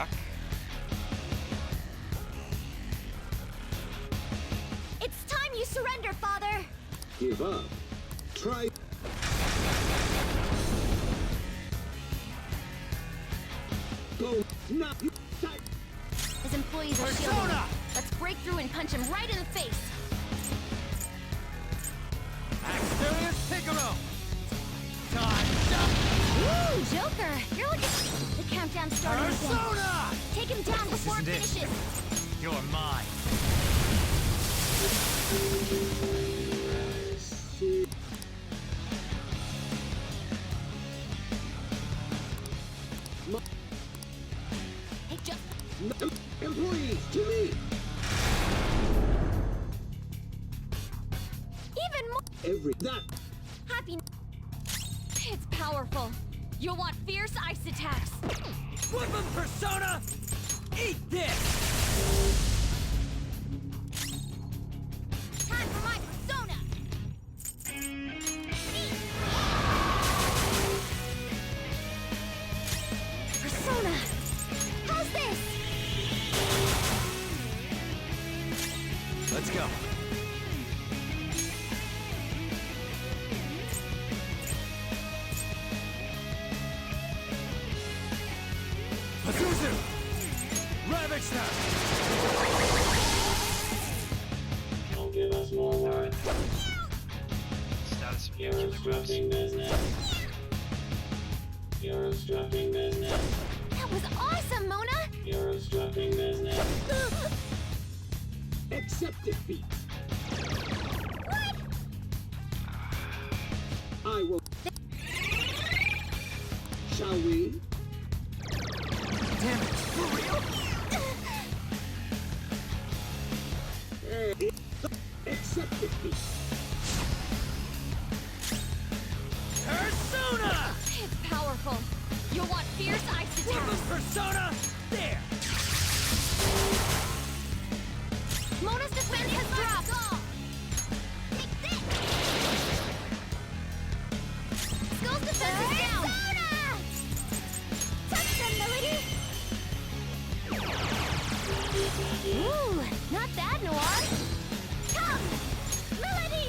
back. It's time you surrender, Father! Give up. Try. Go. Not you. His employees are shielding him. Let's break through and punch him right in the face. Exterior Figaro! Time jump! Woo, Joker! You're looking... The countdown's starting again. Persona! Take him down before it isn't it. finishes. You're mine. Hey, Joker! Employees, to me. Even more... Every that. Happy... It's powerful. You'll want fierce ice attacks. Flip him, Persona! Eat this! Time for my persona! Persona! How's this? Let's go. Pazuzu! Ravage them! Don't give us more words. Status of You're nuclear moves. obstructing business. You're obstructing business. That was awesome, Mona! You're obstructing business. Accept defeat. What? I will. Shall we? Damn it! For real? Accept defeat. Persona! It's powerful. You'll want fierce ice Flip him, attacks. Persona! There! Mona's defense has dropped. Take this. Skull's defense is down. Touch them, Melody. Ooh, not bad, Noir. Come, Melody.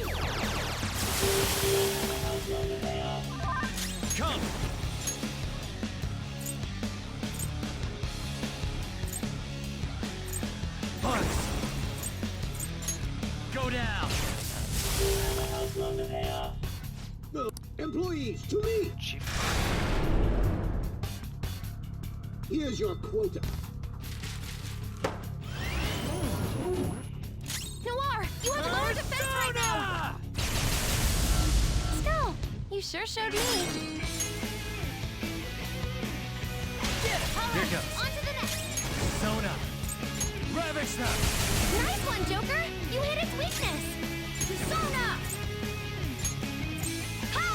Come! Bugs! Go down! How's going to pay off? The employees, to me. Chief. Here's your quota. Noir, you have lower defense right now. Persona! Skull, you sure showed me. Here goes. On to the next. Persona! Ravage them! Nice one, Joker. You hit its weakness. Persona. Ha!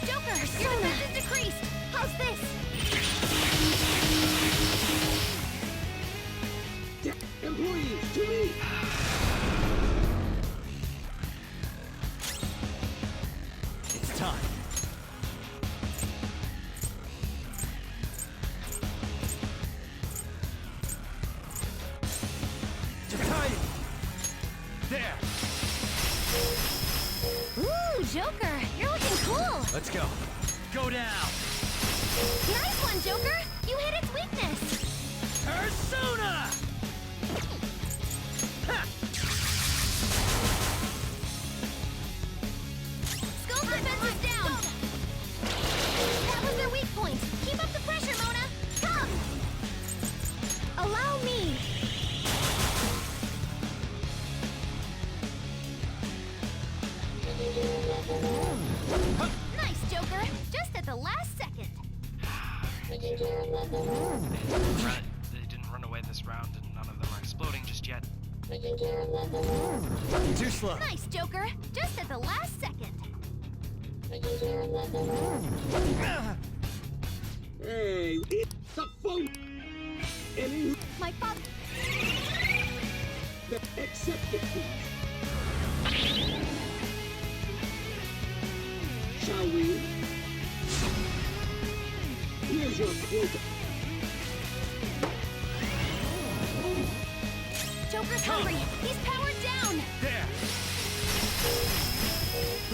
Joker, your defense is decreased. How's this? Employees, to me. It's time. Jakai! There! Ooh, Joker, you're looking cool. Let's go. Go down! Nice one, Joker. You hit its weakness. Persona! Ha! Skull's defense is down. That was their weak point. Keep up the pressure, Mona. Come. Allow me. Nice, Joker. Just at the last second. They didn't run away this round, and none of them are exploding just yet. Too slow. Nice, Joker. Just at the last second. Hey, it's the phone. Any My father. accept defeat. Shall we? Here's your quota. Joker's hungry. He's powered down. There!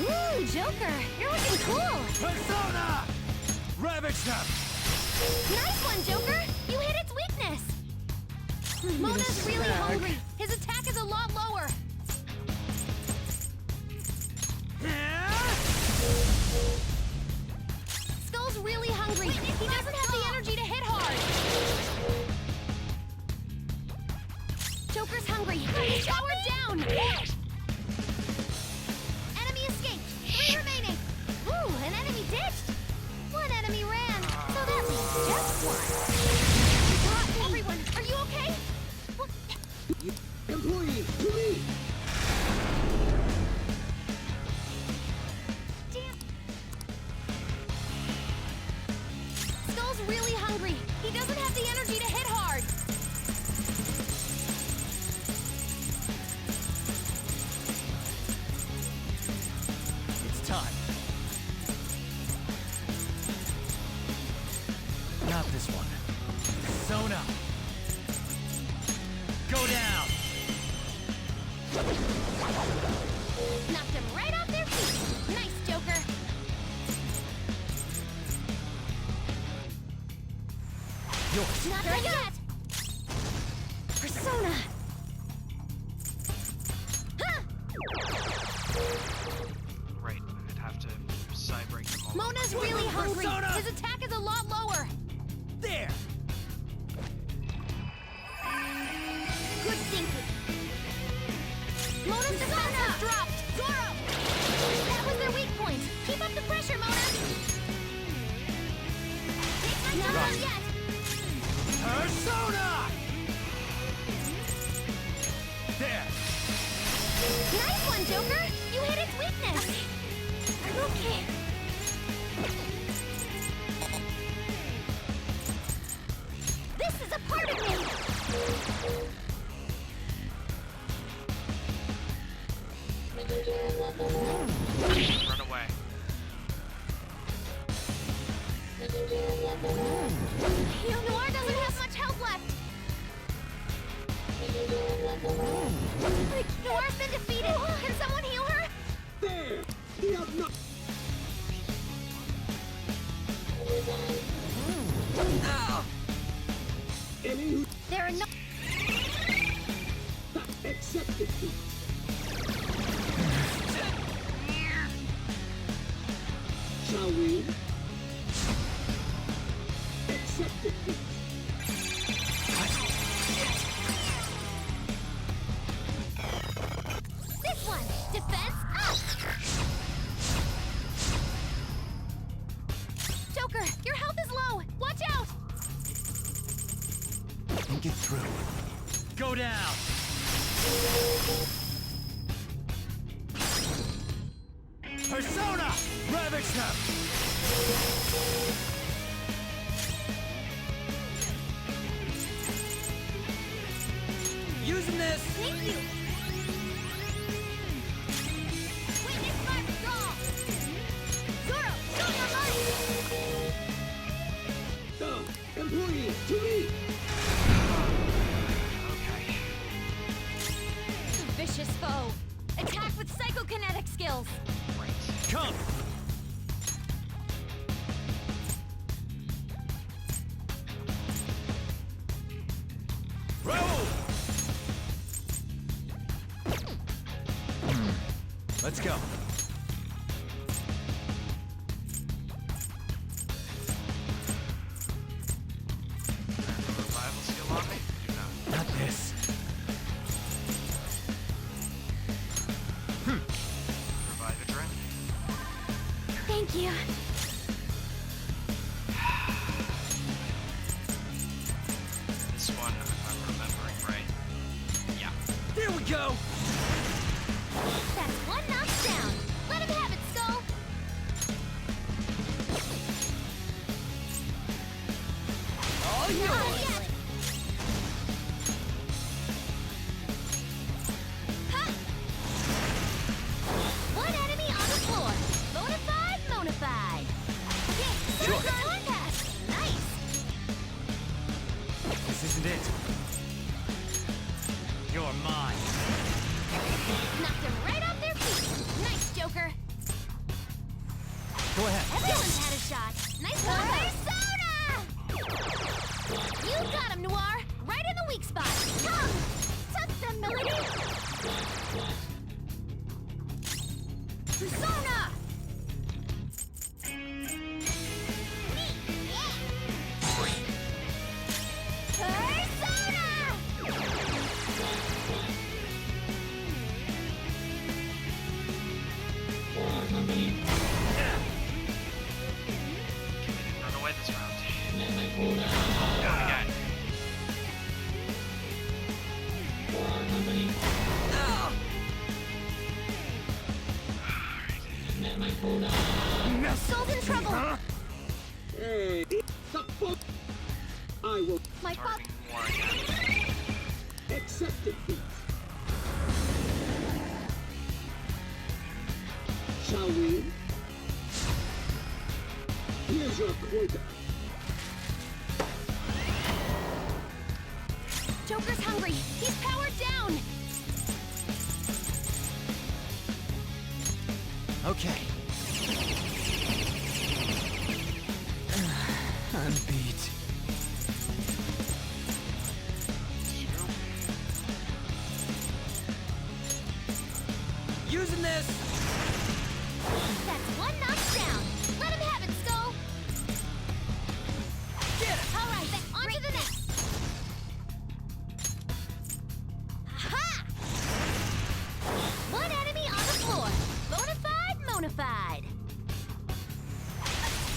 Ooh, Joker, you're looking cool. Persona! Ravage them! Nice one, Joker. You hit its weakness. Mona's really hungry. His attack is a lot lower. Skull's really hungry. He doesn't have the energy to hit hard. Joker's hungry. He's powered down. Enemy escaped. 3 remaining. Ooh, an enemy ditched. 1 enemy ran. So that leaves just 1. Everyone, are you okay? What? Employees, to me! Damn. Skull's really hungry. He doesn't have the energy to hit hard. It's time. Not this one. Persona! Go down! Knocked him right off their feet. Nice, Joker. Yours! Not done yet. Persona. Huh. Right, I'd have to side break them all. Mona's really hungry. Persona! His attack is a lot lower. There! Good thinking. Mona's defense has dropped. Zoro. That was their weak point. Keep up the pressure, Mona. Not done yet. Persona! There! Nice one, Joker. You hit its weakness. Okay. This is a part of me. Run away. Noir doesn't have much health left. Noir's been defeated. Can someone heal her? There! We have not... Any who There are no... accept defeat. Shall we? Accept defeat. This one. Defense up. Joker, your health is low. Watch out. Think it through. Go down! Persona! Ravage them! Using this! Thank you. Witness my withdrawal. Zoro, show your might. Employees, to me! Okay. Vicious foe. Attack with psychokinetic skills. Right. Come! Roll! Let's go. Revival skill on me? Do not. Not this. Revive a drink. Thank you. This one, if I'm remembering right. Yeah. There we go! That's 1 knocked down. Let him have it, Skull. All Not yours! yet. Ha! 1 enemy on the floor. Bonafide, Monafied. Okay, Sure. One pass. Nice. remain. I will My fault. Targeting war again. accept defeat. Shall we? Here's your quota. Joker's hungry. He's powered down. Okay. I'm beat. Using this! That's one knockdown. Let him have it, Skull. Get it! All right, then on to the next. Aha! One enemy on the floor. Bonafide, monified.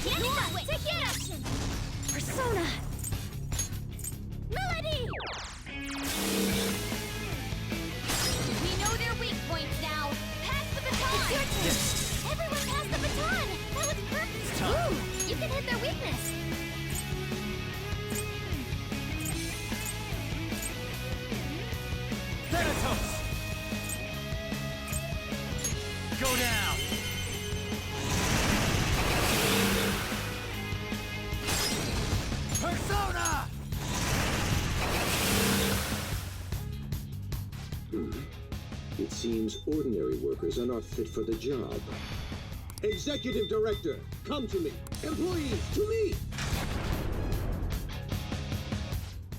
To hit action. Persona. Melody. We know their weak points now. Pass the baton. It's your turn. Yes. Everyone pass the baton. That was perfect. It's time. Ooh, you can hit their weakness. Thanatos! Go down! Persona! It seems ordinary workers are not fit for the job. Executive Director, come to me. Employees, to me!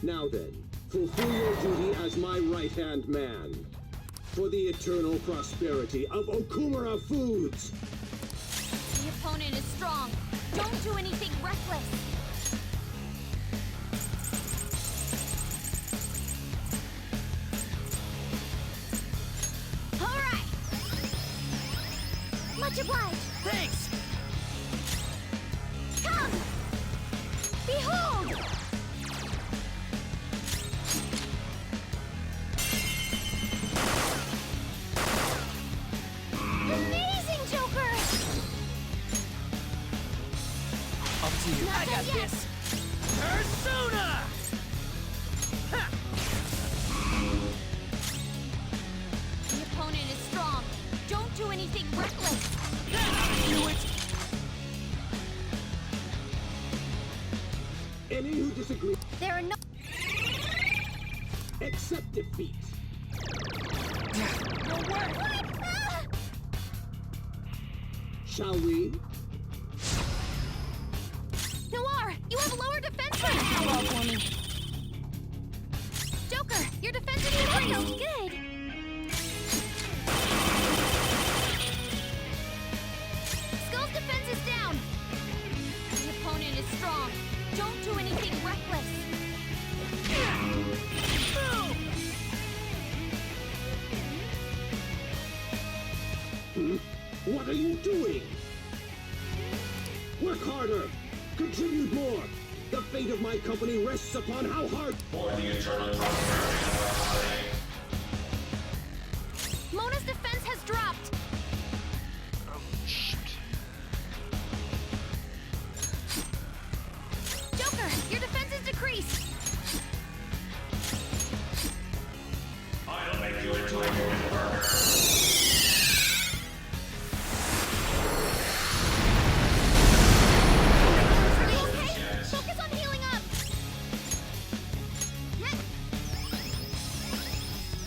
Now then, fulfill your duty as my right-hand man. For the eternal prosperity of Okumura Foods. The opponent is strong. Don't do anything reckless. All right. Much obliged. Thanks! Come! Behold! Amazing, Joker! Up to you. Not I got done yet. this! Persona! Ha! The opponent is strong. Don't do anything reckless. Do it! Any who disagree, There are no... accept defeat. No way! Ah! Shall we? Noir, you have a lower defense rate. Hello for me. Joker, your defense is increased. Good. Skull's defense is down. The opponent is strong. Don't do anything reckless. What are you doing? Work harder! Contribute more! The fate of my company rests upon how hard... For the eternal prosperity of our society. Mona's defense has dropped. Oh, shit. Joker, your defense is decreased. I'll make you into a human burger. Are you okay? Focus on healing up.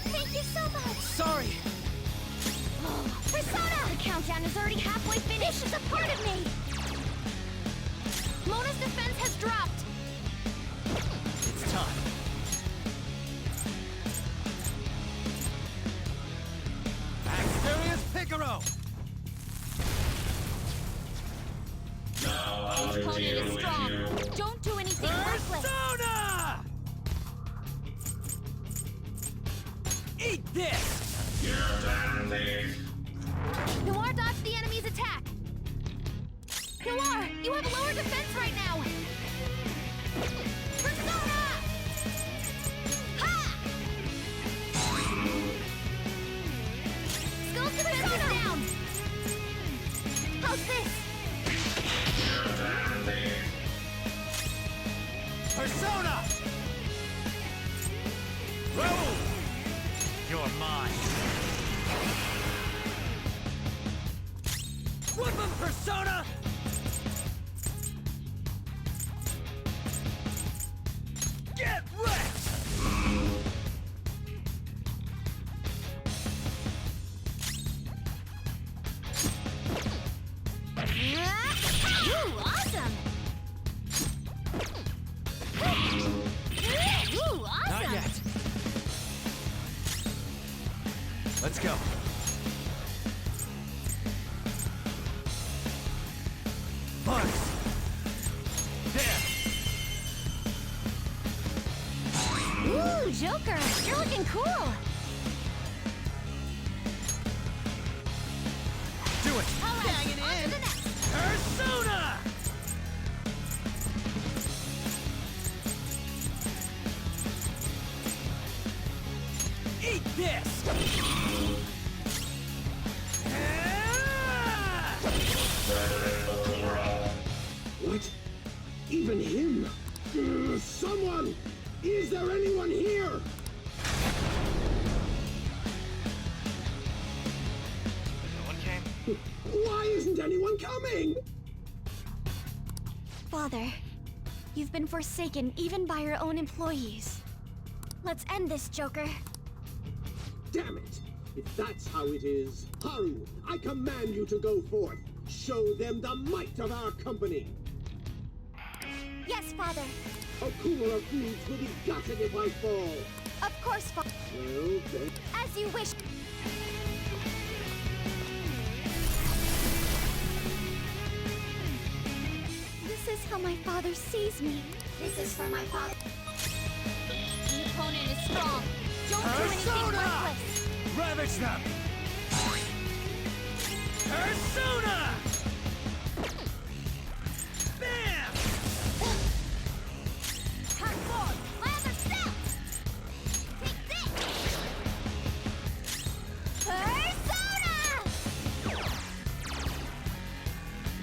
Thank you so much. Sorry! Persona! The countdown is already halfway finished. This is a part of me. Mona's defense has dropped. It's time. Axterius Figaro! Now I'll The do to opponent you is with strong. you. Don't do anything reckless. Persona! Eat this! You damn thief. Noir dodged the enemy's attack. Noir, you have a lower defense right now. Persona! Ha! Skull's defense is down. How's this? You damn thief. Persona! Roll! You're mine. Whip 'em, Persona! Get wrecked! Ooh, awesome! Ooh, awesome! Not yet. Let's go. Bugs! There! Ooh, Joker, you're looking cool! Do it! All right, on to the next! Persona! Eat this! Ah! What? Even him? Someone! Is there anyone here? No one came? Why isn't anyone coming? Father, you've been forsaken even by your own employees. Let's end this, Joker. Damn it! If that's how it is, Haru, I command you to go forth. Show them the might of our company. Yes, Father. Okumura Foods will be gutted if I fall. Of course, Father. Well, then. As you wish. This is how my father sees me. This is for my father. The opponent is strong. Don't do anything Persona! reckless. Ravage them! Persona! Bam! Come forward. My other self. Take this. Persona!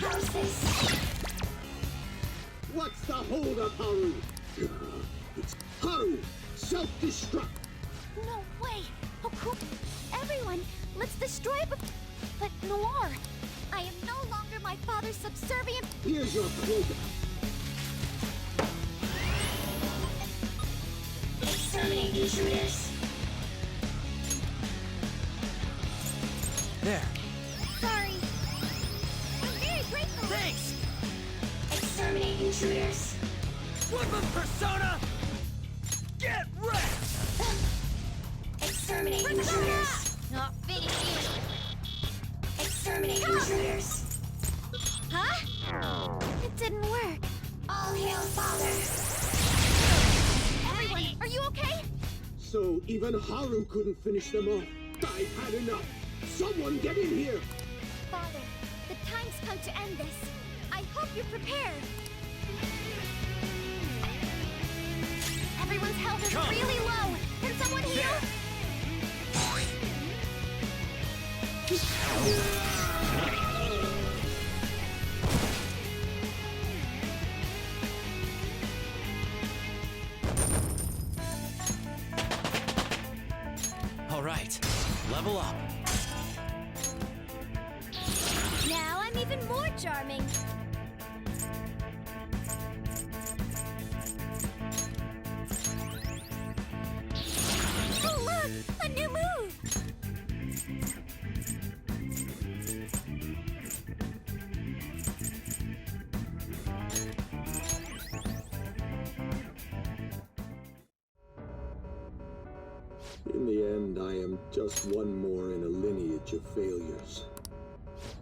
How's this? What's the hold up, Haru? It's Haru! Self-destruct! No way! Oh, cool. Everyone, let's destroy it. But Noir, I am no longer my father's subservient. Here's your quota. Exterminate intruders. There. Sorry. I'm very grateful. Thanks! Exterminate intruders. Whip 'em, Persona! Get wrecked! Exterminate intruders. Not finished yet. Exterminate intruders. Huh? It didn't work. All hail, Father. Everyone, are you okay? So even Haru couldn't finish them off. I've had enough. Someone get in here. Father, the time's come to end this. I hope you're prepared. Everyone's health is Come. really low. Can someone heal? There. All right, level up. Now I'm even more charming. Oh, look! A new move! In the end, I am just one more in a lineage of failures.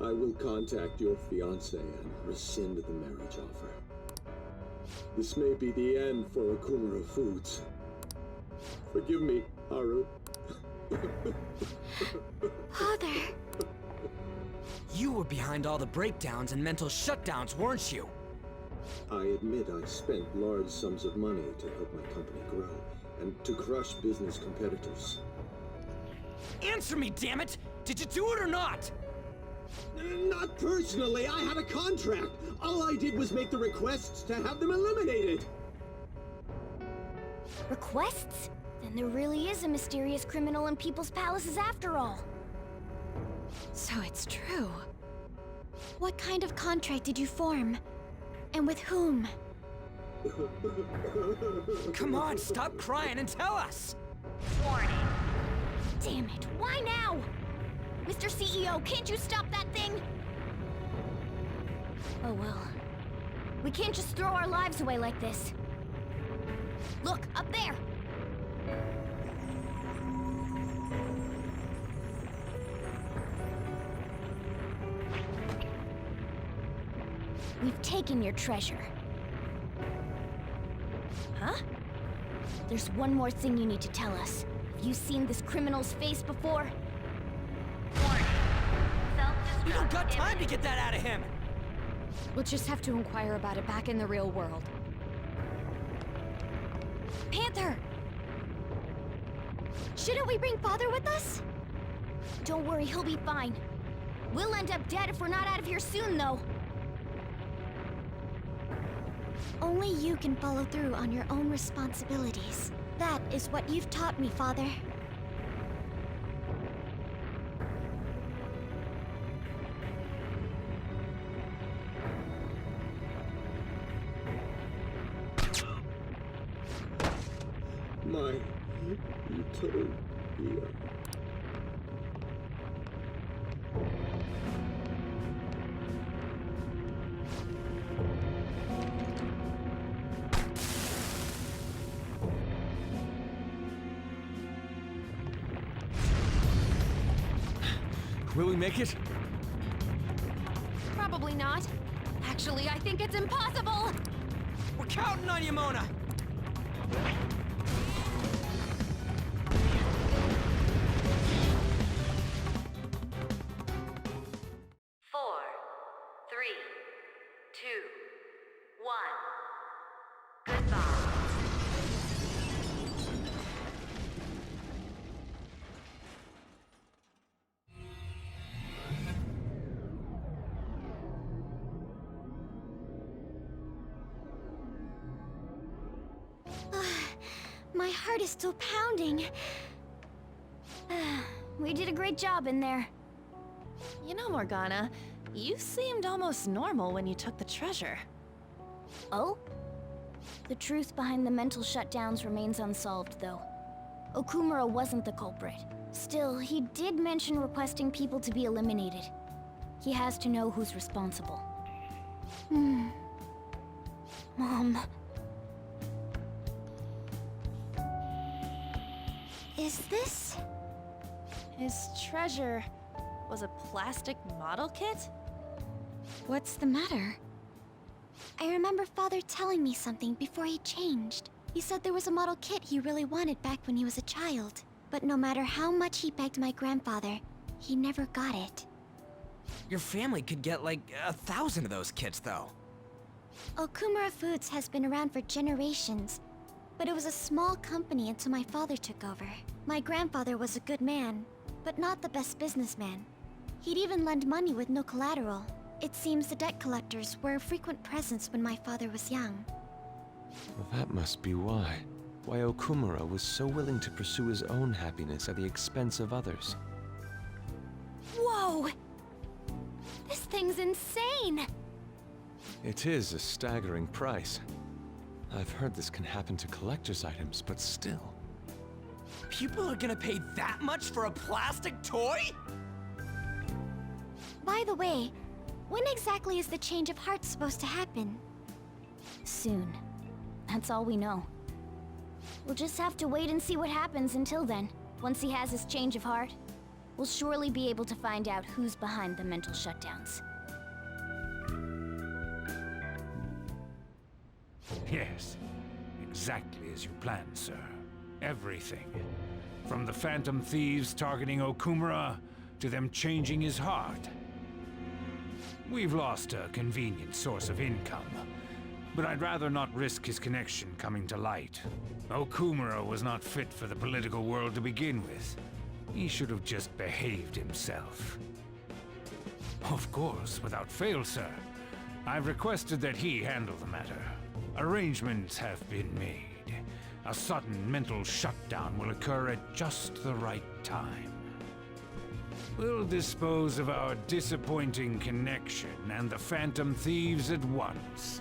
I will contact your fiancé and rescind the marriage offer. This may be the end for Okumura Foods. Forgive me, Haru. Father! You were behind all the breakdowns and mental shutdowns, weren't you? I admit I spent large sums of money to help my company grow and to crush business competitors. Answer me, damn it! Did you do it or not? Not personally. I had a contract. All I did was make the requests to have them eliminated. Requests? Then there really is a mysterious criminal in people's palaces after all. So it's true. What kind of contract did you form? And with whom? Come on, stop crying and tell us! Damn it, why now? Mr. CEO, can't you stop that thing? Oh well. We can't just throw our lives away like this. Look, up there! We've taken your treasure. Huh? There's one more thing you need to tell us. Have you seen this criminal's face before? We don't got time to get that out of him! We'll just have to inquire about it back in the real world. Panther! Shouldn't we bring Father with us? Don't worry, he'll be fine. We'll end up dead if we're not out of here soon, though. Only you can follow through on your own responsibilities. That is what you've taught me, Father. My utopia. Will we make it? Probably not. Actually, I think it's impossible! We're counting on you, Mona! Four, three, two, one. Goodbye. My heart is still pounding. We did a great job in there. You know, Morgana, you seemed almost normal when you took the treasure. Oh? The truth behind the mental shutdowns remains unsolved, though. Okumura wasn't the culprit. Still, he did mention requesting people to be eliminated. He has to know who's responsible. Mom. Is this... His treasure was a plastic model kit? What's the matter? I remember Father telling me something before he changed. He said there was a model kit he really wanted back when he was a child. But no matter how much he begged my grandfather, he never got it. Your family could get like 1,000 of those kits, though. Okumura Foods has been around for generations, but it was a small company until my father took over. My grandfather was a good man, but not the best businessman. He'd even lend money with no collateral. It seems the debt collectors were a frequent presence when my father was young. Well, that must be why. Why Okumura was so willing to pursue his own happiness at the expense of others. Whoa! This thing's insane! It is a staggering price. I've heard this can happen to collector's items, but still. People are gonna pay that much for a plastic toy? By the way, when exactly is the change of heart supposed to happen? Soon. That's all we know. We'll just have to wait and see what happens until then. Once he has his change of heart, we'll surely be able to find out who's behind the mental shutdowns. Yes, exactly as you planned, sir. Everything. From the phantom thieves targeting Okumura, to them changing his heart. We've lost a convenient source of income, but I'd rather not risk his connection coming to light. Okumura was not fit for the political world to begin with. He should have just behaved himself. Of course, without fail, sir. I've requested that he handle the matter. Arrangements have been made. A sudden mental shutdown will occur at just the right time. We'll dispose of our disappointing connection and the Phantom Thieves at once.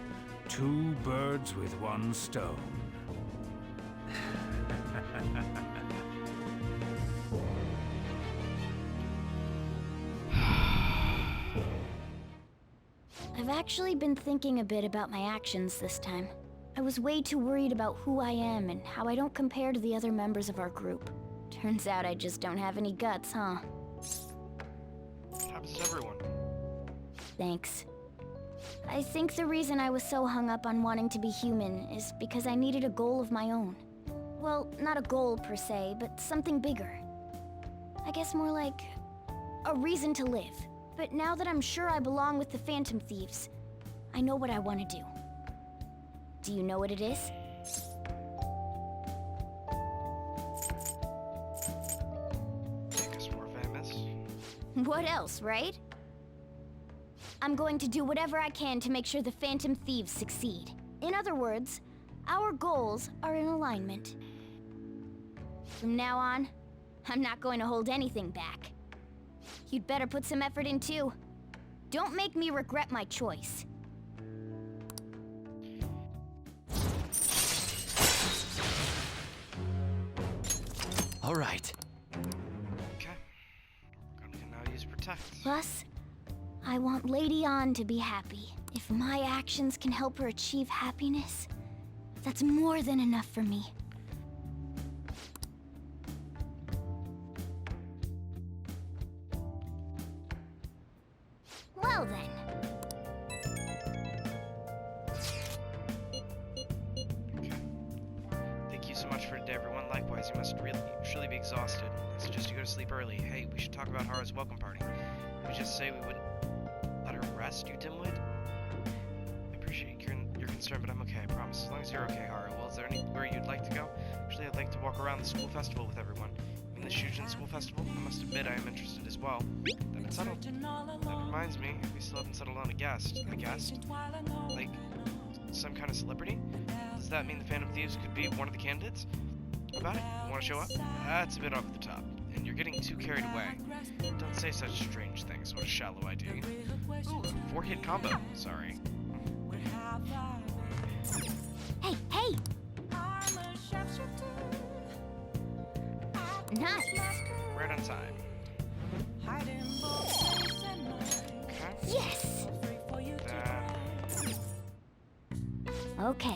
2 birds with 1 stone. I've actually been thinking a bit about my actions this time. I was way too worried about who I am and how I don't compare to the other members of our group. Turns out I just don't have any guts, huh? It happens to everyone. Thanks. I think the reason I was so hung up on wanting to be human is because I needed a goal of my own. Well, not a goal per se, but something bigger. I guess more like a reason to live. But now that I'm sure I belong with the Phantom Thieves, I know what I want to do. Do you know what it is? Make us more famous. What else, right? I'm going to do whatever I can to make sure the Phantom Thieves succeed. In other words, our goals are in alignment. From now on, I'm not going to hold anything back. You'd better put some effort in too. Don't make me regret my choice. All right. Okay. We're gonna now use protect. Plus, I want Lady An to be happy. If my actions can help her achieve happiness, that's more than enough for me. Well then. Okay. Thank you so much for today, everyone. Likewise, you must surely be exhausted. I suggest you go to sleep early. Hey, we should talk about Hara's welcome party. Did we just say we wouldn't let her rest, you dimwit? I appreciate your concern, but I'm okay, I promise. As long as you're okay, Hara. Well, is there anywhere you'd like to go? Actually, I'd like to walk around the school festival with everyone. You mean the Shujin School Festival? I must admit I am interested as well. Then it's settled. That reminds me, we still haven't settled on a guest. A guest? Like, some kind of celebrity? Does that mean the Phantom Thieves could be one of the candidates? How about it? You want to show up? That's a bit off the top, and you're getting too carried away. Don't say such strange things. What a shallow idea. Ooh, 4-hit combo. Sorry. Hey, hey! Nice! Right on time. Okay. Yes! Then... Okay.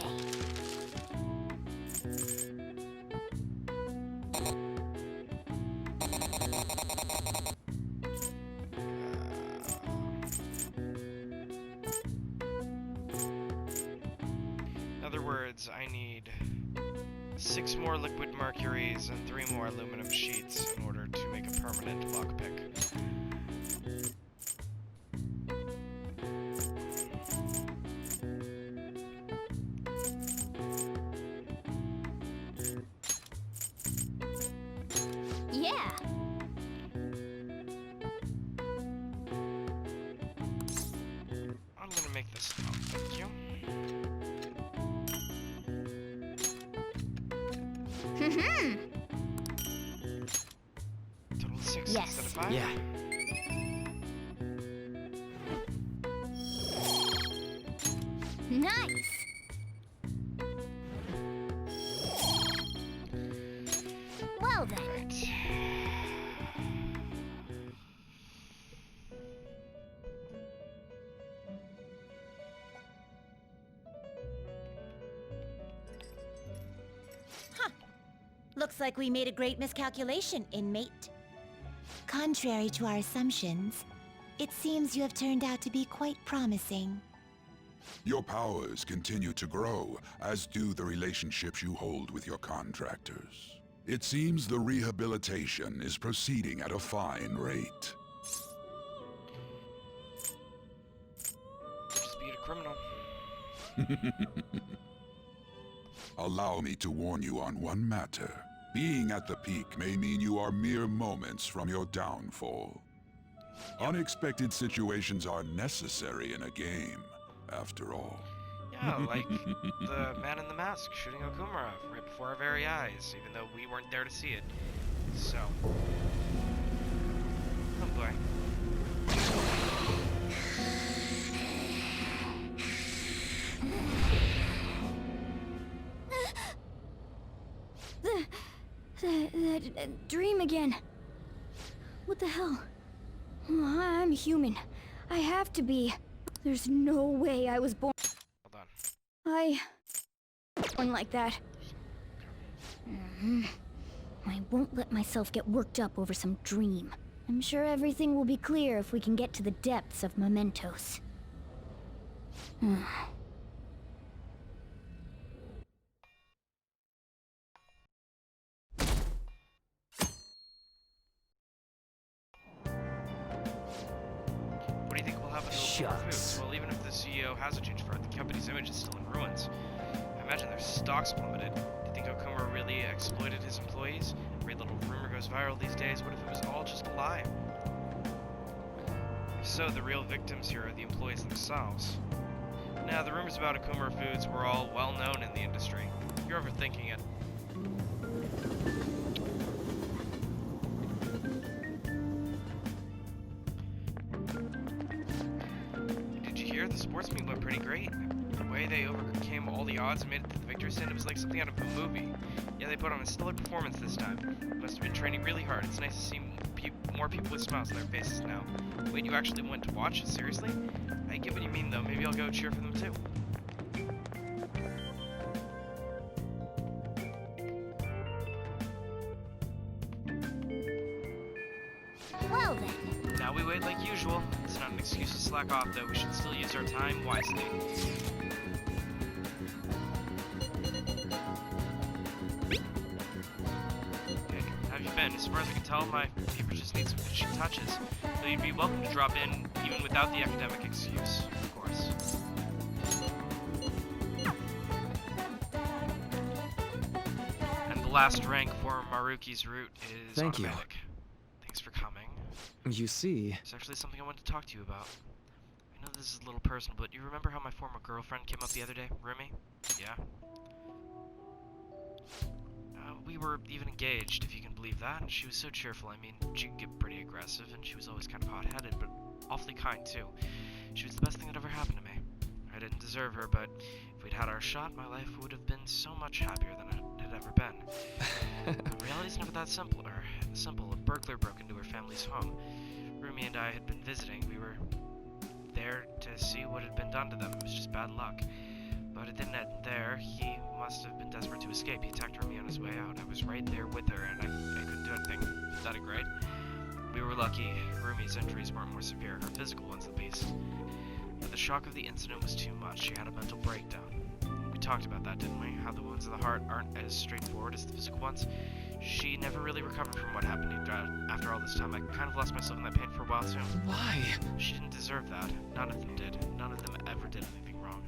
In other words, I need 6 more liquid mercuries and 3 more aluminum sheets in order to make a permanent lockpick. Yeah! I'm gonna make this. Oh, thank you. Total 6 Yes. instead of 5? Yeah. Nice! Well then. Right. Looks like we made a great miscalculation, inmate. Contrary to our assumptions, it seems you have turned out to be quite promising. Your powers continue to grow, as do the relationships you hold with your contractors. It seems the rehabilitation is proceeding at a fine rate. Just beat a criminal. Allow me to warn you on one matter. Being at the peak may mean you are mere moments from your downfall. Unexpected situations are necessary in a game, after all. Yeah, like the man in the mask shooting Okumura right before our very eyes, even though we weren't there to see it. So. Oh boy. That dream again. What the hell? Oh, I'm human. I have to be. There's no way I was born. Hold on. Born like that. I won't let myself get worked up over some dream. I'm sure everything will be clear if we can get to the depths of mementos. What do you think will happen to Okumura Foods? Well, even if the CEO has a change for it, the company's image is still in ruins. I imagine their stocks plummeted. Do you think Okumura really exploited his employees? Every little rumor goes viral these days. What if it was all just a lie? If so, the real victims here are the employees themselves. Now, the rumors about Okumura Foods were all well known in the industry. You're overthinking it. Did you hear? The sports meet went pretty great. The way they overcame all the odds and made it to the victory stand, it was like something out of a movie. Yeah, they put on a stellar performance this time. They must have been training really hard. It's nice to see more people with smiles on their faces now. Wait, you actually went to watch it? Seriously? I get what you mean, though. Maybe I'll go cheer for them, too. Well then. Now we wait like usual. It's not an excuse to slack off, though. We should still use our time wisely. Hey, how have you been? As far as I can tell, my paper just needs some finishing touches. So you'd be welcome to drop in, even without the academic excuse, of course. And the last rank for Maruki's route is Thank you. automatic. Thanks for coming. You see, It's actually something I wanted to talk to you about. I know this is a little personal, but you remember how my former girlfriend came up the other day, Rumi? Yeah? We were even engaged, if you can believe that. She was so cheerful. I mean, she could get pretty aggressive, and she was always kind of hot-headed, but awfully kind, too. She was the best thing that ever happened to me. I didn't deserve her, but if we'd had our shot, my life would have been so much happier than it had ever been. Reality's never that simple. A burglar broke into her family's home. Rumi and I had been visiting. We were there to see what had been done to them. It was just bad luck. But it didn't end there. He must have been desperate to escape. He attacked Rumi on his way out. I was right there with her, and I couldn't do anything. Is that great? We were lucky. Rumi's injuries weren't more severe. Her physical ones, at least. But the shock of the incident was too much. She had a mental breakdown. We talked about that, didn't we? How the wounds of the heart aren't as straightforward as the physical ones. She never really recovered from what happened after all this time. I kind of lost myself in that pain for a while, too. why? She didn't deserve that. None of them did. None of them ever did anything wrong.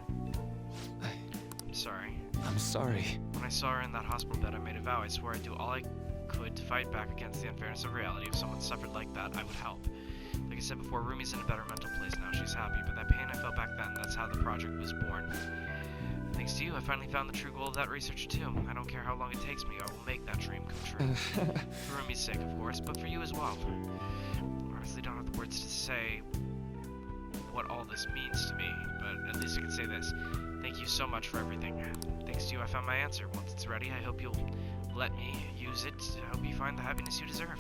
I'm sorry. I'm sorry. When I saw her in that hospital bed, I made a vow. I swore I'd do all I could to fight back against the unfairness of reality. If someone suffered like that, I would help. Like I said before, Rumi's in a better mental place now. She's happy, but that pain I felt back then, that's how the project was born. Thanks to you, I finally found the true goal of that research, too. I don't care how long it takes me, I will make that dream come true. For Rumi's sake, of course, but for you as well. I honestly don't have the words to say what all this means to me, but at least I can say this. Thank you so much for everything. Thanks to you, I found my answer. Once it's ready, I hope you'll let me use it to help you find the happiness you deserve.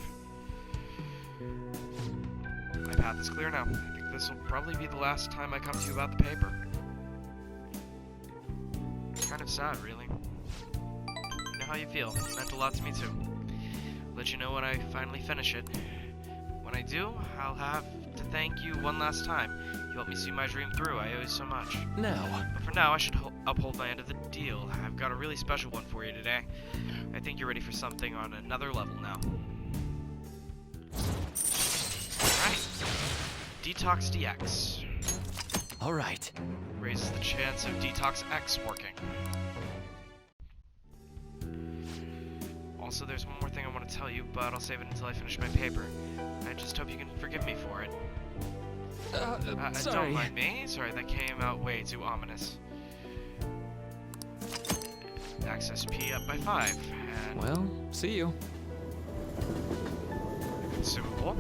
My path is clear now. I think this will probably be the last time I come to you about the paper. Kind of sad, really. I know how you feel. It meant a lot to me, too. Let you know when I finally finish it. When I do, I'll have to thank you one last time. You helped me see my dream through. I owe you so much. Now. But for now, I should uphold my end of the deal. I've got a really special one for you today. I think you're ready for something on another level now. Alright. Detox DX. Alright. Raises the chance of Detox X working. Also, there's one more thing I want to tell you, but I'll save it until I finish my paper. I just hope you can forgive me for it. Sorry. Don't mind me. Sorry, that came out way too ominous. Access P up by 5. And Well, see you. consumable.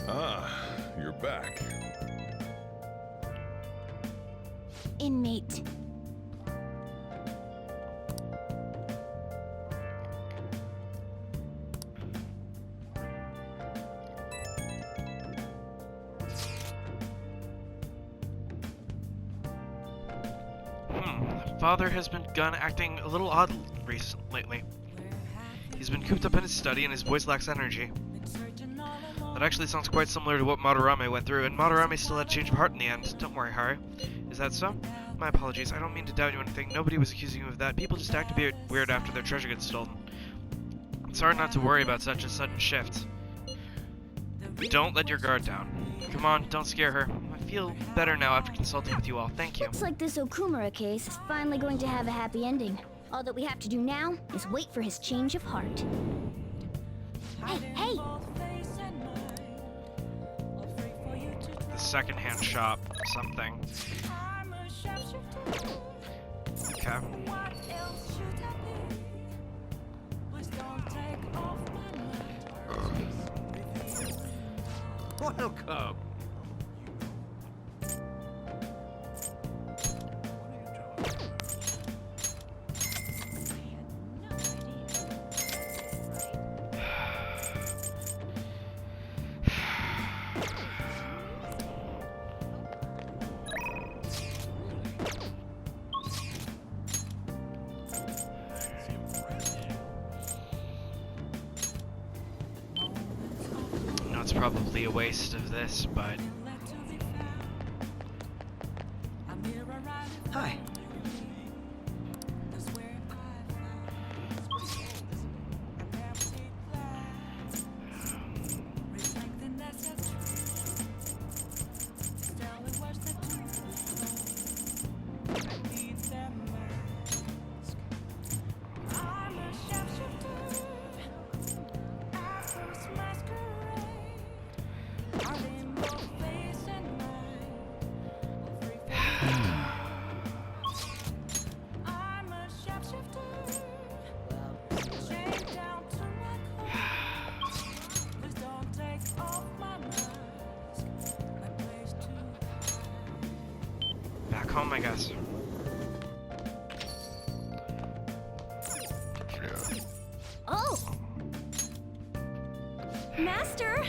Ah, you're back. Inmate. Father has begun acting a little odd lately. He's been cooped up in his study and his voice lacks energy. That actually sounds quite similar to what Madarame went through, and Madarame still had a change of heart in the end. Don't worry, Hari. Is that so? My apologies. I don't mean to doubt you or anything. Nobody was accusing you of that. People just act a bit weird after their treasure gets stolen. It's hard not to worry about such a sudden shift. Don't let your guard down. Come on, don't scare her. I feel better now after consulting with you all. Thank you. Looks like this Okumura case is finally going to have a happy ending. All that we have to do now is wait for his change of heart. Hey! The secondhand shop, something. Okay. Welcome. No, it's probably a waste of this, but Hi. back home, I guess. Oh! Master!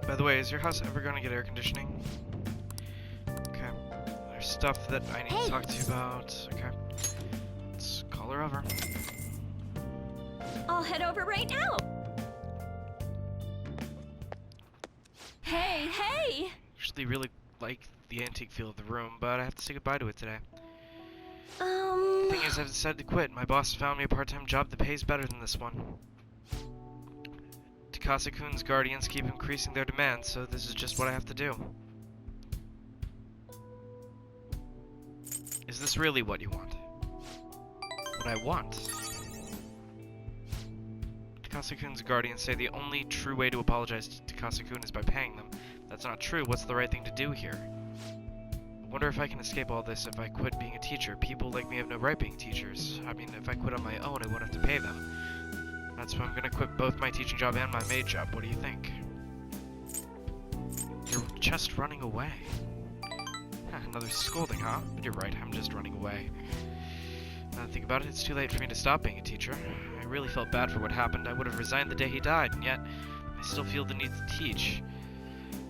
By the way, is your house ever going to get air conditioning? Okay. There's stuff that I need to talk to you about. Okay. Let's call her over. I'll head over right now! Hey! Actually really like the antique feel of the room, but I have to say goodbye to it today. Thing is, I've decided to quit. My boss found me a part-time job that pays better than this one. Takase-kun's guardians keep increasing their demands, so this is just what I have to do. Is this really what you want? What I want? Takase-kun's guardians say the only true way to apologize to Takase-kun is by paying them. That's not true. What's the right thing to do here? I wonder if I can escape all this if I quit being a teacher. People like me have no right being teachers. I mean, if I quit on my own, I won't have to pay them. That's why I'm gonna quit both my teaching job and my maid job. What do you think? You're just running away. Another scolding, huh? But you're right, I'm just running away. Now that I think about it, it's too late for me to stop being a teacher. I really felt bad for what happened. I would have resigned the day he died, and yet I still feel the need to teach.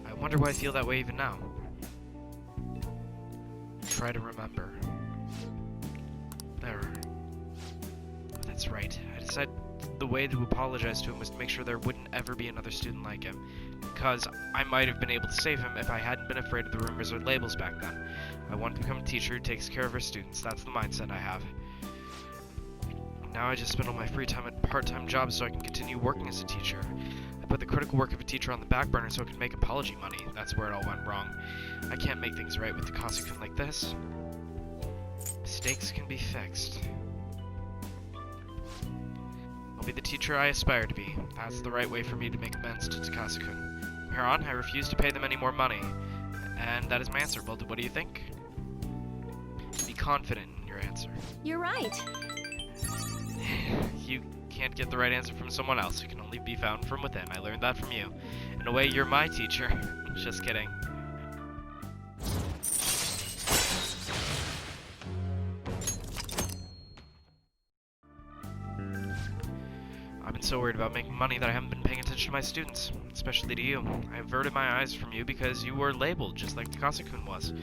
I wonder why I feel that way even now. Try to remember. There. That's right. I decided the way to apologize to him was to make sure there wouldn't ever be another student like him. Because I might have been able to save him if I hadn't been afraid of the rumors or labels back then. I want to become a teacher who takes care of her students. That's the mindset I have. Now I just spend all my free time at part-time jobs so I can continue working as a teacher. I put the critical work of a teacher on the back burner so I can make apology money. That's where it all went wrong. I can't make things right with the Takase-kun like this. Mistakes can be fixed. I'll be the teacher I aspire to be. That's the right way for me to make amends to Takase-kun. From here on, I refuse to pay them any more money. And that is my answer. Well, what do you think? Be confident in your answer. You're right. You can't get the right answer from someone else. It can only be found from within. I learned that from you. In a way, you're my teacher. Just kidding. I've been so worried about making money that I haven't been paying attention to my students, especially to you. I averted my eyes from you because you were labeled, just like Takase-kun was.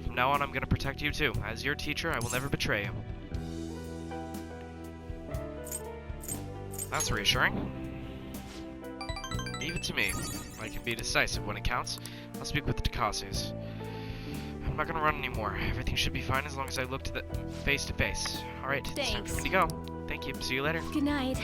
From now on, I'm gonna protect you too. As your teacher, I will never betray you. That's reassuring. Leave it to me. I can be decisive when it counts. I'll speak with the Takases. I'm not gonna run anymore. Everything should be fine as long as I look to the face to face. Alright, it's time for me to go. Thank you. See you later. Good night.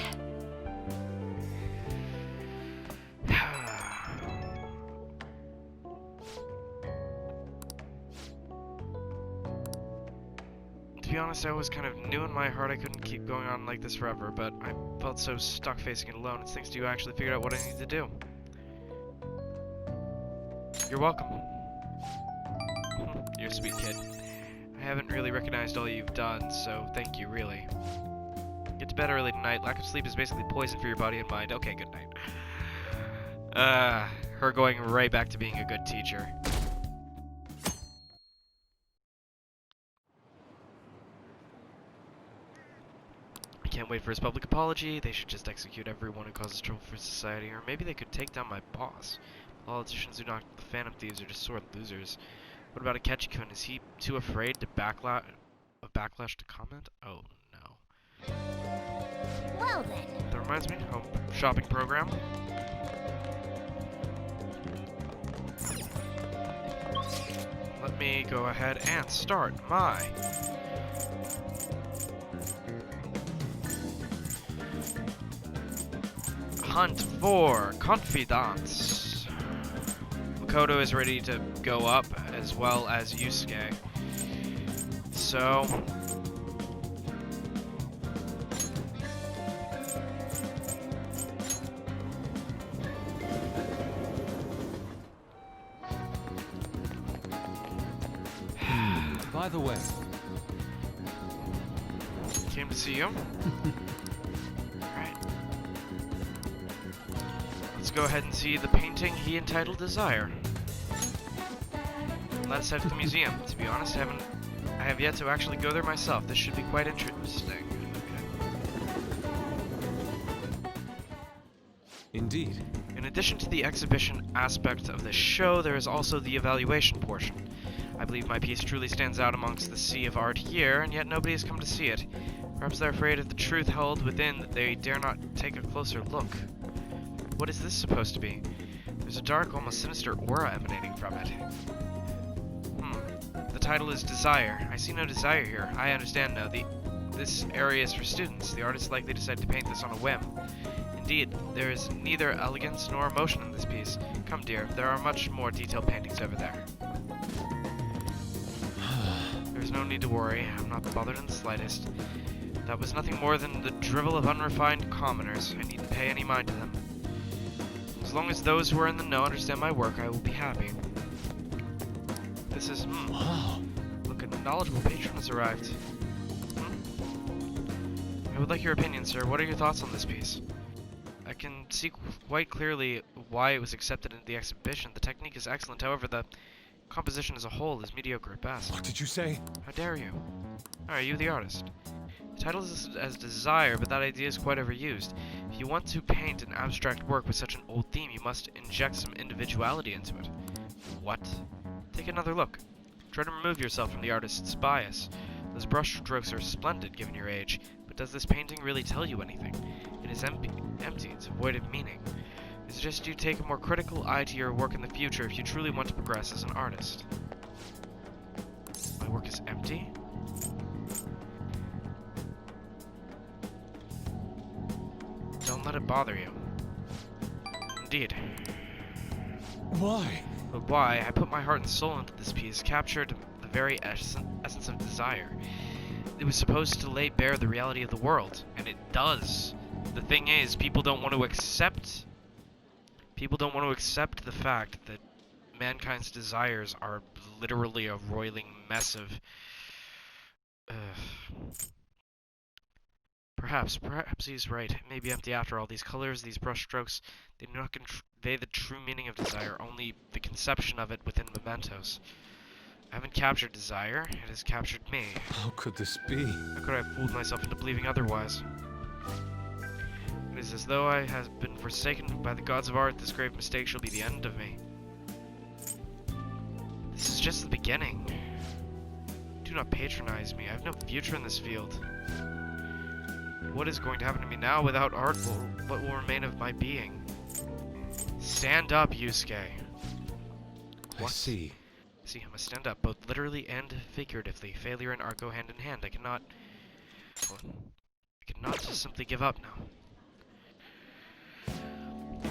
To be honest, I was kind of knew in my heart I couldn't keep going on like this forever, but I felt so stuck facing it alone. It's thanks to you I actually figured out what I need to do. You're welcome. You're a sweet kid. I haven't really recognized all you've done, so thank you, really. Get to bed early tonight. Lack of sleep is basically poison for your body and mind. Okay, good night. Her going right back to being a good teacher. I can't wait for his public apology. They should just execute everyone who causes trouble for society, or maybe they could take down my boss. Politicians who knock the Phantom Thieves are just sore losers. What about Akechi-kun? Is he too afraid to backlash to comment? Oh no. Well then. That reminds me, home shopping program. Let me go ahead and start my hunt for confidants. Makoto is ready to go up, as well as Yusuke. So By the way, came to see you. Alright. Let's go ahead and see the painting he entitled Desire. Let's head to the museum. To be honest, I have yet to actually go there myself. This should be quite interesting. indeed. In addition to the exhibition aspect of this show, there is also the evaluation portion. I believe my piece truly stands out amongst the sea of art here, and yet nobody has come to see it. Perhaps they're afraid of the truth held within that they dare not take a closer look. What is this supposed to be? There's a dark, almost sinister aura emanating from it. The title is Desire. I see no desire here. I understand now. This area is for students. The artist likely decided to paint this on a whim. Indeed, there is neither elegance nor emotion in this piece. Come, dear, there are much more detailed paintings over there. There's no need to worry. I'm not bothered in the slightest. That was nothing more than the drivel of unrefined commoners. I needn't pay any mind to them. As long as those who are in the know understand my work, I will be happy. This is, Wow. Look, a knowledgeable patron has arrived. I would like your opinion, sir. What are your thoughts on this piece? I can see quite clearly why it was accepted into the exhibition. The technique is excellent, however, the composition as a whole is mediocre at best. What did you say? How dare you? Are you the artist? The title is listed as Desire, but that idea is quite overused. If you want to paint an abstract work with such an old theme, you must inject some individuality into it. What? Take another look. Try to remove yourself from the artist's bias. Those brush strokes are splendid given your age, but does this painting really tell you anything? It is empty, it's void of meaning. I suggest you take a more critical eye to your work in the future if you truly want to progress as an artist. My work is empty? Don't let it bother you. Indeed. Why? But why? I put my heart and soul into this piece, captured the very essence of desire. It was supposed to lay bare the reality of the world, and it does. The thing is, people don't want to accept the fact that mankind's desires are literally a roiling mess of... Perhaps he's right. It may be empty after all. These colors, these brushstrokes, they do not convey the true meaning of desire, only the conception of it within mementos. I haven't captured desire, it has captured me. How could this be? How could I have fooled myself into believing otherwise? It is as though I have been forsaken by the gods of art. This grave mistake shall be the end of me. This is just the beginning. Do not patronize me. I have no future in this field. What is going to happen to me now? Without art, what will remain of my being? Stand up, Yusuke. I see. See, I must stand up, both literally and figuratively. Failure and art go hand in hand. I cannot just simply give up now.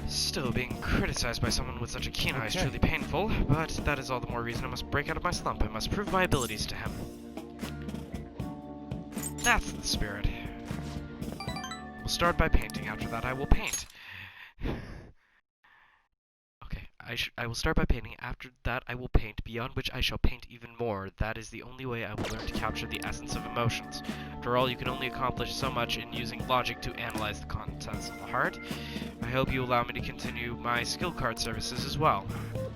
Still, being criticized by someone with such a keen eye is truly painful, but that is all the more reason I must break out of my slump. I must prove my abilities to him. That's the spirit. We'll start by painting. After that, I will paint. Okay, I will start by painting. After that, I will paint, beyond which I shall paint even more. That is the only way I will learn to capture the essence of emotions. After all, you can only accomplish so much in using logic to analyze the contents of the heart. I hope you allow me to continue my skill card services as well.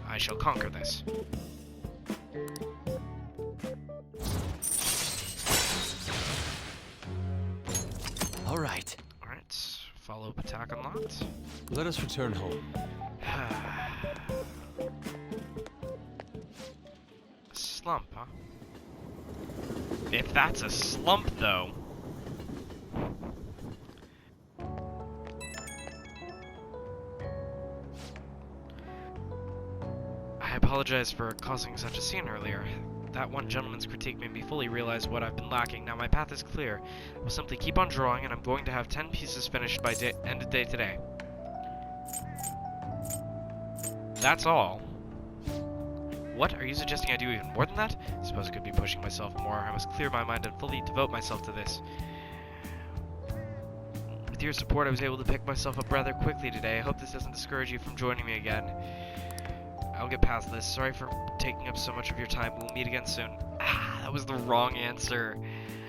I shall conquer this. All right. Follow attack unlocked. Let us return home. Slump, huh? If that's a slump, though. I apologize for causing such a scene earlier. That one gentleman's critique made me fully realize what I've been lacking. Now my path is clear. I will simply keep on drawing, and I'm going to have 10 pieces finished by end of day today. That's all. What? Are you suggesting I do even more than that? I suppose I could be pushing myself more. I must clear my mind and fully devote myself to this. With your support, I was able to pick myself up rather quickly today. I hope this doesn't discourage you from joining me again. I'll get past this. Sorry for taking up so much of your time. We'll meet again soon. Ah, that was the wrong answer.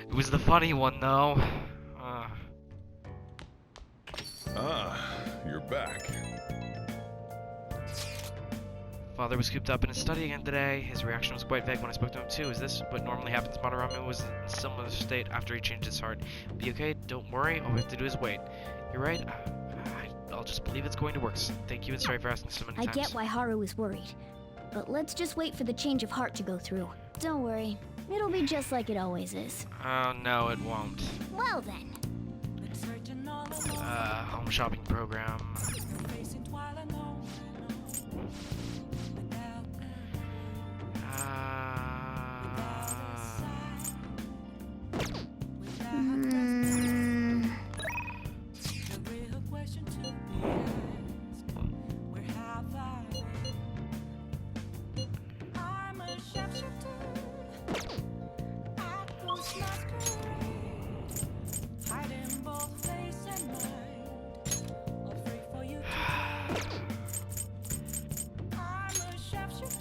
It was the funny one, though. You're back. Father was cooped up in his study again today. His reaction was quite vague when I spoke to him, too. Is this what normally happens? Madarame was in a similar state after he changed his heart. Be okay? Don't worry. All we have to do is wait. You're right. I'll just believe it's going to work. Thank you and sorry for asking so many times. I get why Haru is worried. But let's just wait for the change of heart to go through. Don't worry. It'll be just like it always is. Oh, no, it won't. Well then. Home shopping program.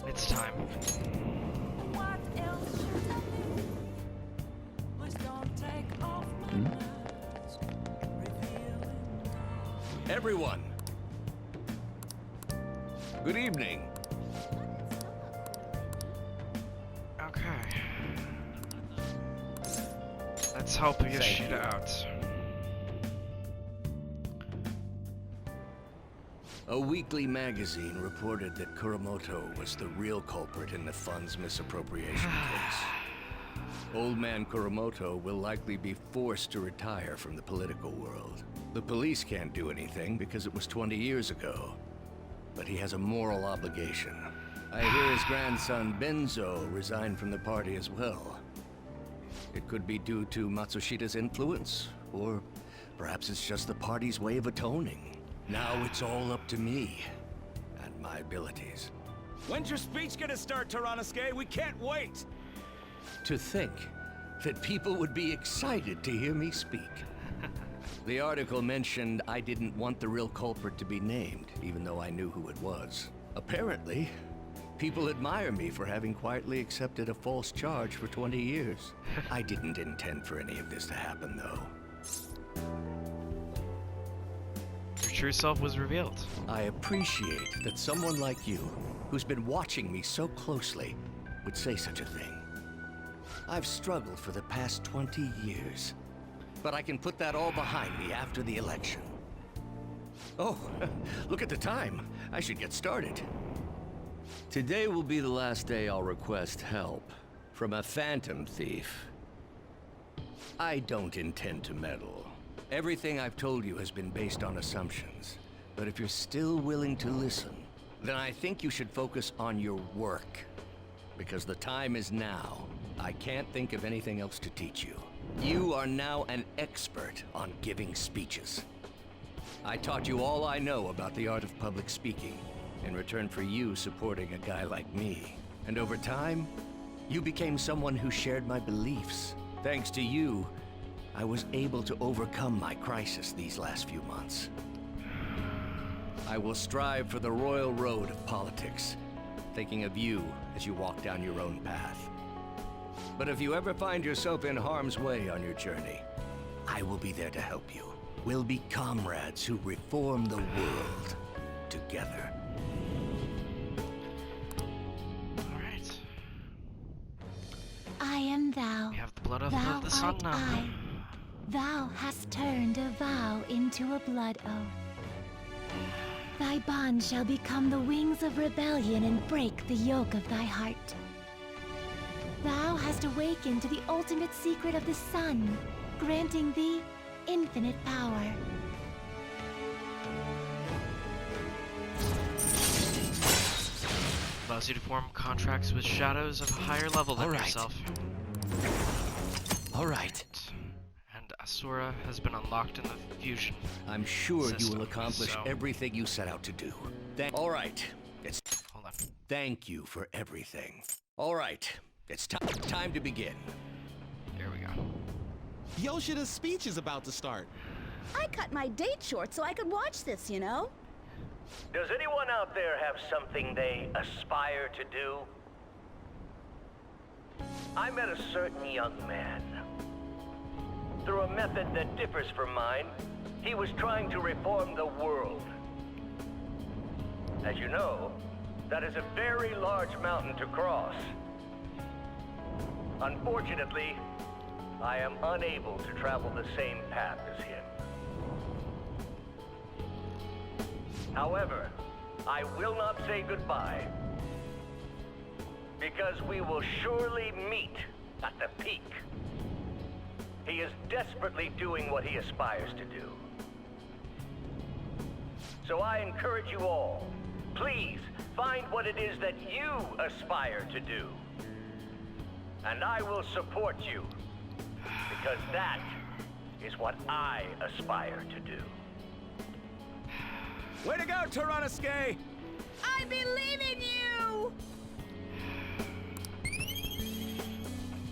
It's time. Everyone. Good evening. Okay. Let's help Yoshida out. A weekly magazine reported that Kuramoto was the real culprit in the fund's misappropriation case. Old man Kuramoto will likely be forced to retire from the political world. The police can't do anything because it was 20 years ago. But he has a moral obligation. I hear his grandson Benzo resigned from the party as well. It could be due to Matsushida's influence, or perhaps it's just the party's way of atoning. Now it's all up to me and my abilities. When's your speech gonna start, Jeronis? We can't wait! To think that people would be excited to hear me speak. The article mentioned I didn't want the real culprit to be named, even though I knew who it was. Apparently, People admire me for having quietly accepted a false charge for 20 years. I didn't intend for any of this to happen, though. Your true self was revealed. I appreciate that someone like you, who's been watching me so closely, would say such a thing. I've struggled for the past 20 years, but I can put that all behind me after the election. Oh, look at the time. I should get started. Today will be the last day I'll request help from a phantom thief. I don't intend to meddle. Everything I've told you has been based on assumptions. But if you're still willing to listen, then I think you should focus on your work. Because the time is now. I can't think of anything else to teach you. You are now an expert on giving speeches. I taught you all I know about the art of public speaking, in return for you supporting a guy like me. And over time, you became someone who shared my beliefs. Thanks to you, I was able to overcome my crisis these last few months. I will strive for the royal road of politics, thinking of you as you walk down your own path. But if you ever find yourself in harm's way on your journey, I will be there to help you. We'll be comrades who reform the world together. Alright. I am thou. We have the blood of Thou the sun art now. I. Thou hast turned a vow into a blood oath. Thy bond shall become the wings of rebellion and break the yoke of thy heart. Thou hast awakened to the ultimate secret of the sun, granting thee infinite power. Allows you to form contracts with shadows of a higher level than yourself. All right. And Asura has been unlocked in the fusion. I'm sure you system, will accomplish so- everything you set out to do. All right. It's Hold on. thank you for everything. All right. It's time to begin. There we go. Yoshida's speech is about to start. I cut my date short so I could watch this, you know? Does anyone out there have something they aspire to do? I met a certain young man. Through a method that differs from mine, he was trying to reform the world. As you know, that is a very large mountain to cross. Unfortunately, I am unable to travel the same path as him. However, I will not say goodbye, because we will surely meet at the peak. He is desperately doing what he aspires to do. So I encourage you all, please find what it is that you aspire to do. And I will support you, because that is what I aspire to do. Way to go, Tyrannosuke! I believe in you!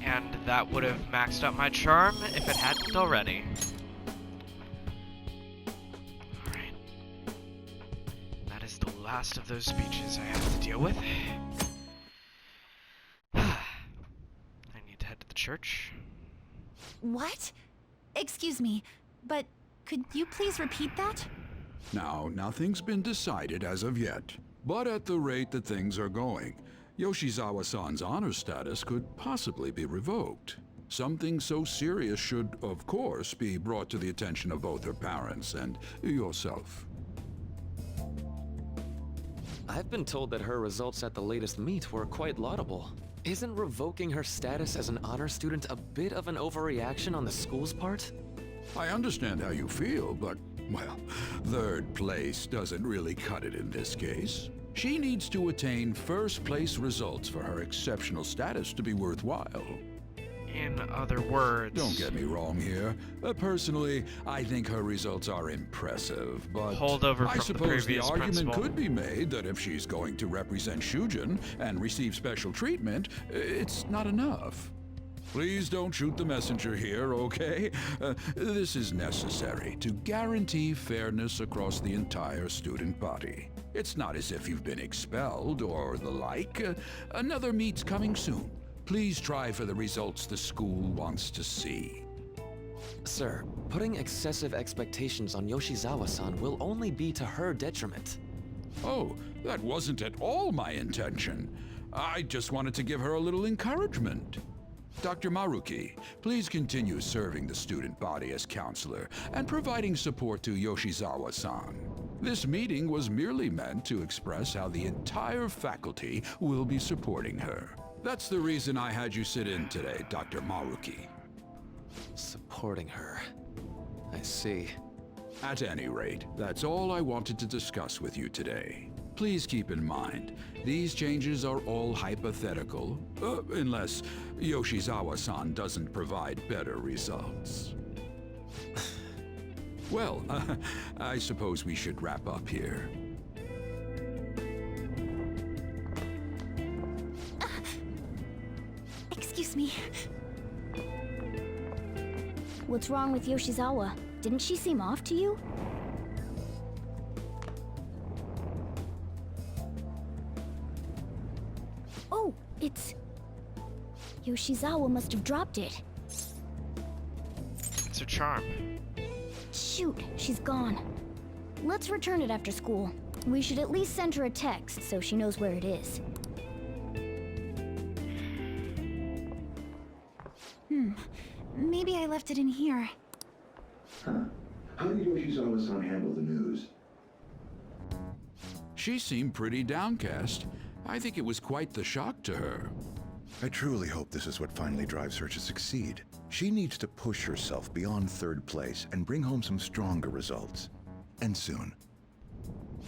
And that would have maxed out my charm if it hadn't already. Alright. That is the last of those speeches I have to deal with. I need to head to the church. What? Excuse me, but could you please repeat that? Now, nothing's been decided as of yet. But at the rate that things are going, Yoshizawa-san's honor status could possibly be revoked. Something so serious should, of course, be brought to the attention of both her parents and yourself. I've been told that her results at the latest meet were quite laudable. Isn't revoking her status as an honor student a bit of an overreaction on the school's part? I understand how you feel, but, well, third place doesn't really cut it in this case. She needs to attain first-place results for her exceptional status to be worthwhile. In other words... Don't get me wrong here. Personally, I think her results are impressive, but Holdover I from the suppose the previous argument principal. could be made that if she's going to represent Shujin and receive special treatment, it's not enough. Please don't shoot the messenger here, okay? This is necessary to guarantee fairness across the entire student body. It's not as if you've been expelled or the like. Another meet's coming soon. Please try for the results the school wants to see. Sir, putting excessive expectations on Yoshizawa-san will only be to her detriment. Oh, that wasn't at all my intention. I just wanted to give her a little encouragement. Dr. Maruki, please continue serving the student body as counselor and providing support to Yoshizawa-san. This meeting was merely meant to express how the entire faculty will be supporting her. That's the reason I had you sit in today, Dr. Maruki. Supporting her. I see. At any rate, that's all I wanted to discuss with you today. Please keep in mind, these changes are all hypothetical, unless Yoshizawa-san doesn't provide better results. Well, I suppose we should wrap up here. Excuse me. What's wrong with Yoshizawa? Didn't she seem off to you? Oh, it's... Yoshizawa must have dropped it. It's her charm. Shoot, she's gone. Let's return it after school. We should at least send her a text so she knows where it is. Maybe I left it in here. Huh. How did Yoshizawa-san handle the news? She seemed pretty downcast. I think it was quite the shock to her. I truly hope this is what finally drives her to succeed. She needs to push herself beyond third place and bring home some stronger results. And soon.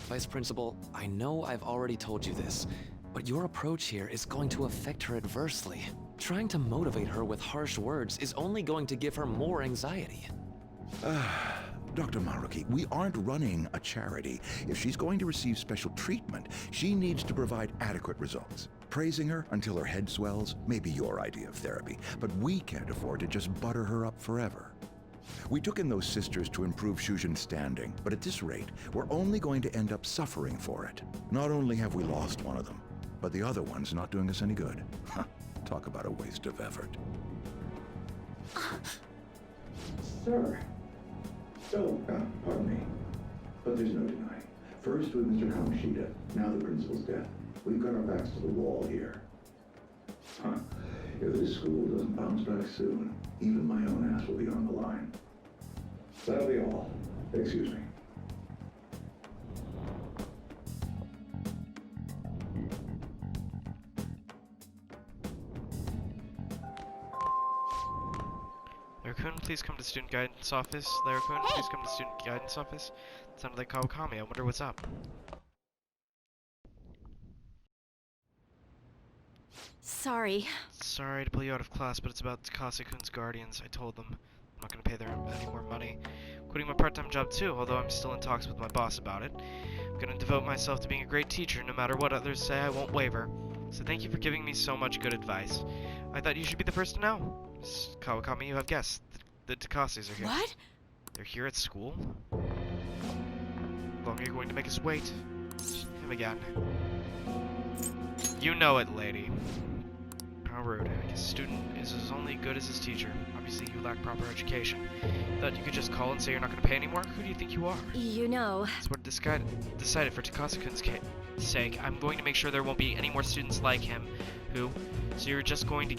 Vice Principal, I know I've already told you this, but your approach here is going to affect her adversely. Trying to motivate her with harsh words is only going to give her more anxiety. Dr. Maruki, we aren't running a charity. If she's going to receive special treatment, she needs to provide adequate results. Praising her until her head swells may be your idea of therapy, but we can't afford to just butter her up forever. We took in those sisters to improve Shujin's standing, but at this rate, we're only going to end up suffering for it. Not only have we lost one of them, but the other one's not doing us any good. Talk about a waste of effort. Sir. Oh, pardon me. But there's no denying. First with Mr. Kamoshida, now the principal's death. We've got our backs to the wall here. If this school doesn't bounce back soon, even my own ass will be on the line. That'll be all. Excuse me. Larry-kun, please come to student guidance office. Larry-kun, please come to student guidance office. It sounded like Kawakami. I wonder what's up. Sorry. Sorry to pull you out of class, but it's about Takase-kun's guardians. I told them I'm not going to pay them any more money. Quitting my part-time job too, although I'm still in talks with my boss about it. I'm going to devote myself to being a great teacher. No matter what others say, I won't waver. So thank you for giving me so much good advice. I thought you should be the first to know. Miss Kawakami, you have guests. The Takases are here. What? They're here at school? How long are you going to make us wait? Him again. You know it, lady. How rude. I guess a student is as only good as his teacher. Obviously, you lack proper education. Thought you could just call and say you're not going to pay anymore? Who do you think you are? You know. That's what decided for Takase-kun's sake. I'm going to make sure there won't be any more students like him. Who? So you're just going to get